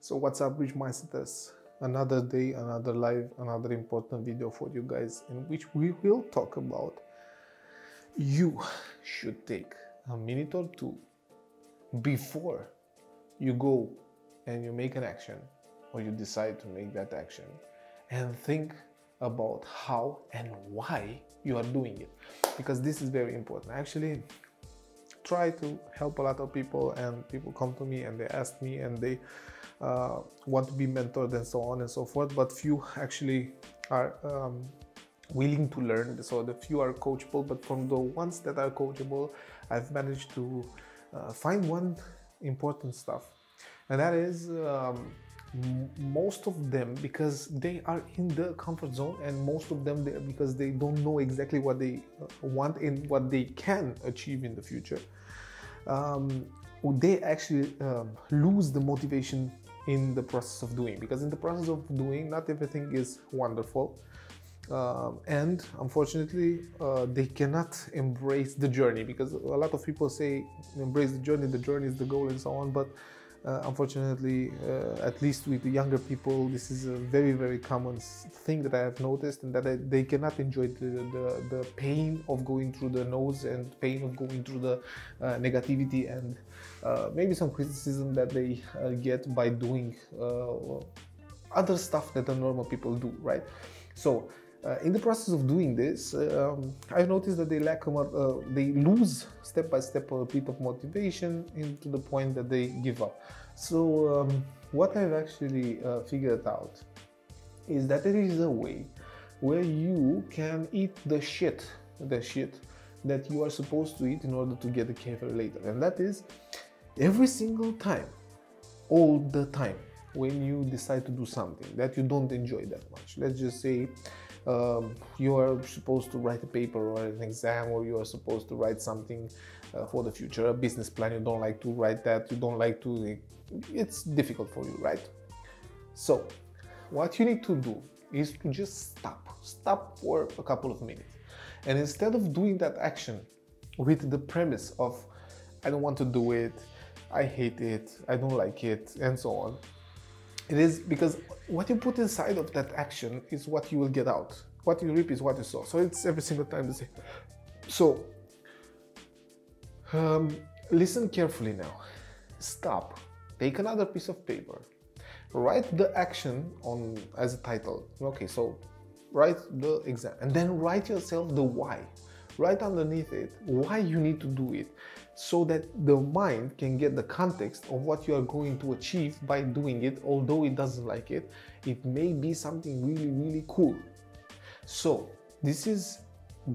So what's up, Rich Mindsetters? Another day, another live, another important video for you guys, in which we will talk about you should take a minute or two before you go and you make an action, or you decide to make that action, and think about how and why you are doing it, because this is very important. I actually try to help a lot of people, and people come to me and they ask me, and they want to be mentored and so on and so forth, but few actually are willing to learn. So the few are coachable, but from the ones that are coachable, I've managed to find one important stuff, and that is most of them, because they are in the comfort zone, and most of them because they don't know exactly what they want and what they can achieve in the future, they actually lose the motivation in the process of doing, because in the process of doing, not everything is wonderful, and unfortunately they cannot embrace the journey, because a lot of people say embrace the journey is the goal and so on, but unfortunately, at least with the younger people, this is a very common thing that I have noticed, and that they cannot enjoy the pain of going through the no's and pain of going through the negativity and maybe some criticism that they get by doing other stuff that the normal people do, right? So in the process of doing this, I've noticed that they they lose step by step a bit of motivation, into the point that they give up. So what I've actually figured out is that there is a way where you can eat the shit that you are supposed to eat in order to get the cafe later, and that is every single time, all the time, when you decide to do something that you don't enjoy that much. Let's just say you are supposed to write a paper or an exam, or you are supposed to write something for the future, a business plan. You don't like to write that, you don't like to, it's difficult for you, right? So what you need to do is to just stop for a couple of minutes, and instead of doing that action with the premise of I don't want to do it, I hate it, I don't like it, and so on, it is because what you put inside of that action is what you will get out. What you reap is what you sow. So it's every single time the same. So listen carefully now. Stop. Take another piece of paper. Write the action on as a title. Okay, so write the exam, and then write yourself the why. Write underneath it why you need to do it, so that the mind can get the context of what you are going to achieve by doing it. Although it doesn't like it, it may be something really cool. So this is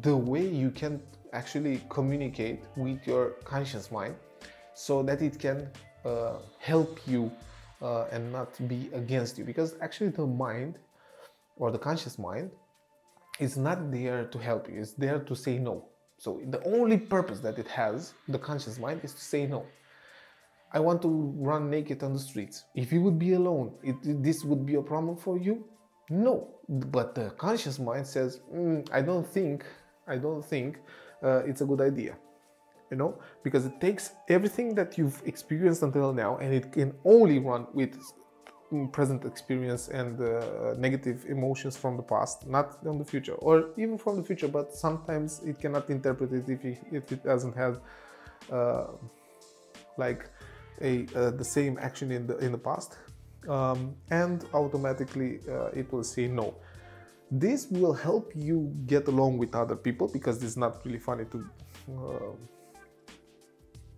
the way you can actually communicate with your conscious mind, so that it can help you and not be against you, because actually the mind, or the conscious mind, is not there to help you, it's there to say no. So the only purpose that it has, the conscious mind, is to say no. I want to run naked on the streets. If you would be alone, this would be a problem for you? No. But the conscious mind says, I don't think it's a good idea. You know, because it takes everything that you've experienced until now, and it can only run with present experience and negative emotions from the past, not on the future, or even from the future, but sometimes it cannot interpret it if it doesn't have like the same action in the past, and automatically it will say no. This will help you get along with other people, because it's not really funny to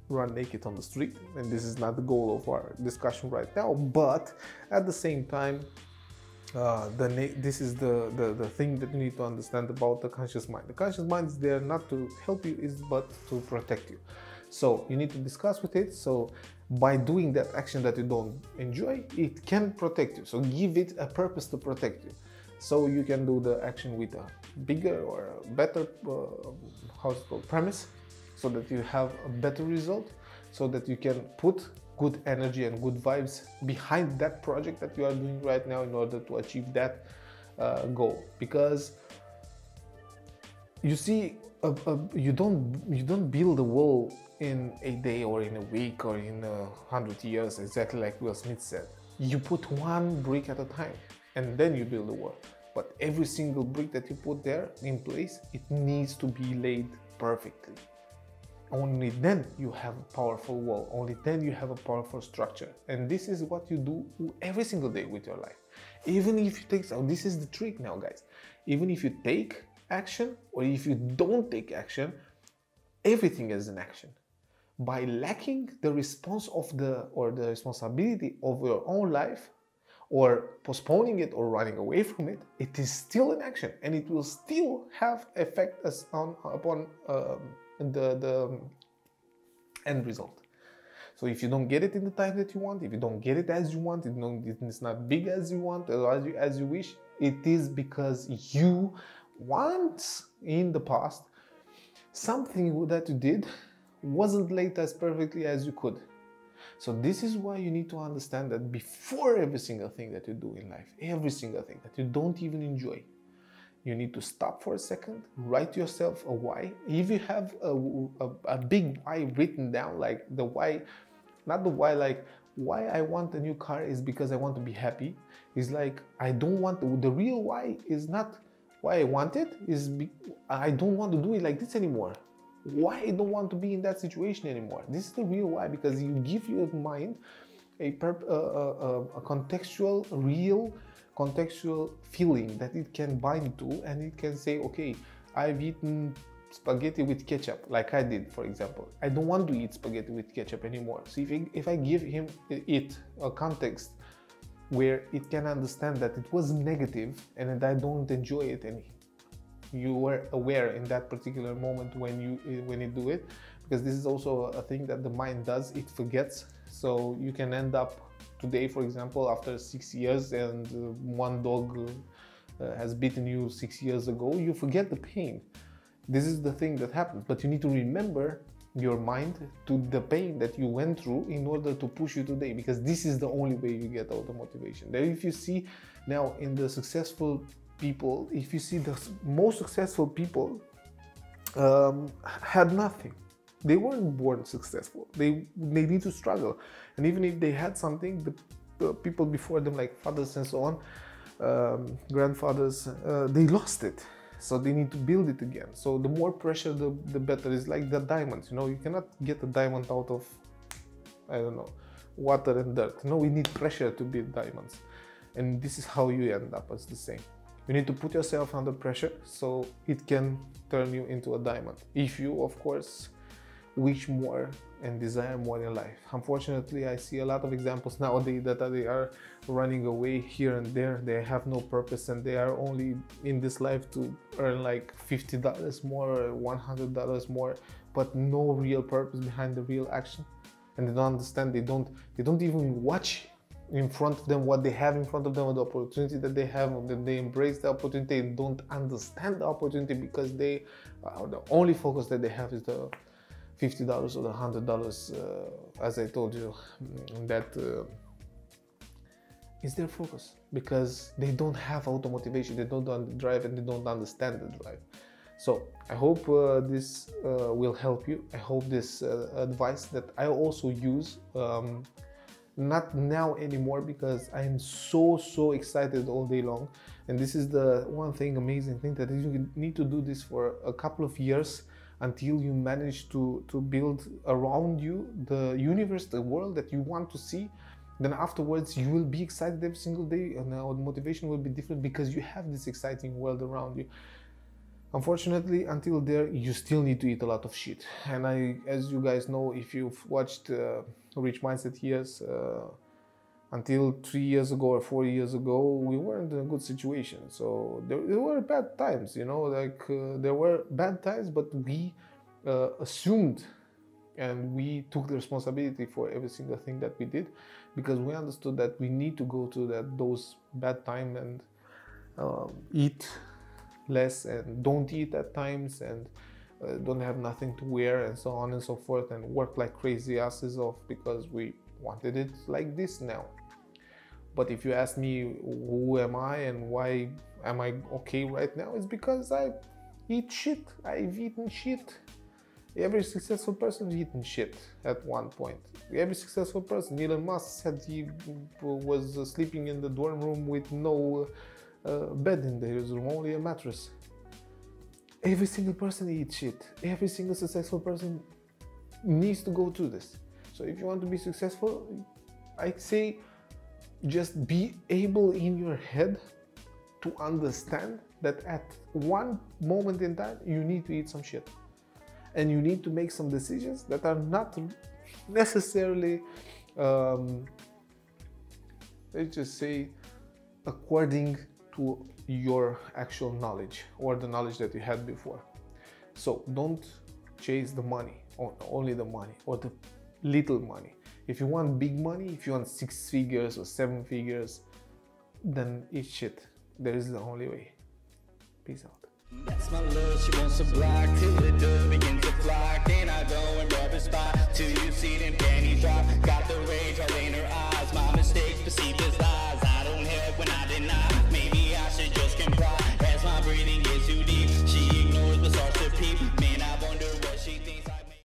run naked on the street, and this is not the goal of our discussion right now. But at the same time, this is the thing that you need to understand about the conscious mind. The conscious mind is there not to help you, but to protect you. So you need to discuss with it. So by doing that action that you don't enjoy, it can protect you. So give it a purpose to protect you. So you can do the action with a bigger or a better premise, so that you have a better result, so that you can put good energy and good vibes behind that project that you are doing right now, in order to achieve that goal. Because you see, you don't build a wall in a day, or in a week, or in 100 years, exactly like Will Smith said. You put one brick at a time and then you build a wall. But every single brick that you put there in place, it needs to be laid perfectly. Only then you have a powerful wall. Only then you have a powerful structure. And this is what you do every single day with your life. Even if you take, so this is the trick now, guys. Even if you take action or if you don't take action, everything is an action. By lacking the response of the responsibility of your own life, or postponing it or running away from it, it is still an action, and it will still have effect upon the end result. So if you don't get it in the time that you want, if you don't get it as you want, it's not big as you want or as you wish, it is because you once in the past something that you did wasn't laid as perfectly as you could. So this is why you need to understand that before every single thing that you do in life, every single thing that you don't even enjoy, you need to stop for a second, write yourself a why. If you have a big why written down, like the why, not the why like why I want a new car is because I want to be happy. It's like I don't want the real why is not why I want it, I don't want to do it like this anymore. Why I don't want to be in that situation anymore. This is the real why, because you give your mind a contextual, real contextual feeling that it can bind to, and it can say, okay, I've eaten spaghetti with ketchup, like I did, for example. I don't want to eat spaghetti with ketchup anymore. So if I give him a context where it can understand that it was negative and that I don't enjoy it anymore, you were aware in that particular moment when you do it, because this is also a thing that the mind does, it forgets. So you can end up today, for example, after 6 years and one dog has bitten you 6 years ago, you forget the pain. This is the thing that happens, but you need to remember your mind to the pain that you went through in order to push you today, because this is the only way you get out of motivation. Then if you see now in the successful people, if you see the most successful people had nothing. They weren't born successful. They need to struggle, and even if they had something, the people before them, like fathers and so on, grandfathers, they lost it. So they need to build it again. So the more pressure, the better. It's like the diamonds, you know, you cannot get a diamond out of, I don't know, water and dirt. No, we need pressure to build diamonds. And this is how you end up as the same. You need to put yourself under pressure so it can turn you into a diamond. If you, of course, wish more and desire more in life. Unfortunately, I see a lot of examples nowadays that they are running away here and there. They have no purpose and they are only in this life to earn like $50 more or $100 more, but no real purpose behind the real action. And they don't understand, they don't even watch in front of them what they have in front of them, or the opportunity that they have, that they embrace the opportunity and don't understand the opportunity, because the only focus that they have is the $50 or the $100, as I told you, that is their focus, because they don't have auto motivation, they don't drive, and they don't understand the drive. So I hope this will help you. I hope this advice that I also use, not now anymore, because I am so excited all day long, and this is the one thing, amazing thing, that you need to do this for a couple of years until you manage to build around you the universe, the world that you want to see. Then afterwards you will be excited every single day, and the motivation will be different because you have this exciting world around you. Unfortunately, until there, you still need to eat a lot of shit. And as you guys know, if you've watched Rich Mindset years, until 3 years ago or 4 years ago, we weren't in a good situation. So there were bad times, you know, like there were bad times, but we assumed and we took the responsibility for every single thing that we did, because we understood that we need to go through those bad times and eat less and don't eat at times, and don't have nothing to wear, and so on and so forth, and work like crazy asses off because we wanted it like this now. But if you ask me who am I and why am I okay right now, it's because I eat shit. I've eaten shit Every successful person eating shit at one point. Every successful person, Elon Musk said he was sleeping in the dorm room with no bed in his room, only a mattress. Every single person eats shit. Every single successful person needs to go through this. So if you want to be successful, I say just be able in your head to understand that at one moment in time you need to eat some shit. And you need to make some decisions that are not necessarily, let's just say, according to your actual knowledge or the knowledge that you had before. So don't chase the money, or only the money, or the little money. If you want big money, if you want 6 figures or 7 figures, then eat shit. There is the only way. Peace out. That's my love, she wants a block till the dust begins to flock. Then I go and rub a spot till you see them panties drop. Got the rage all in her eyes, my mistakes perceived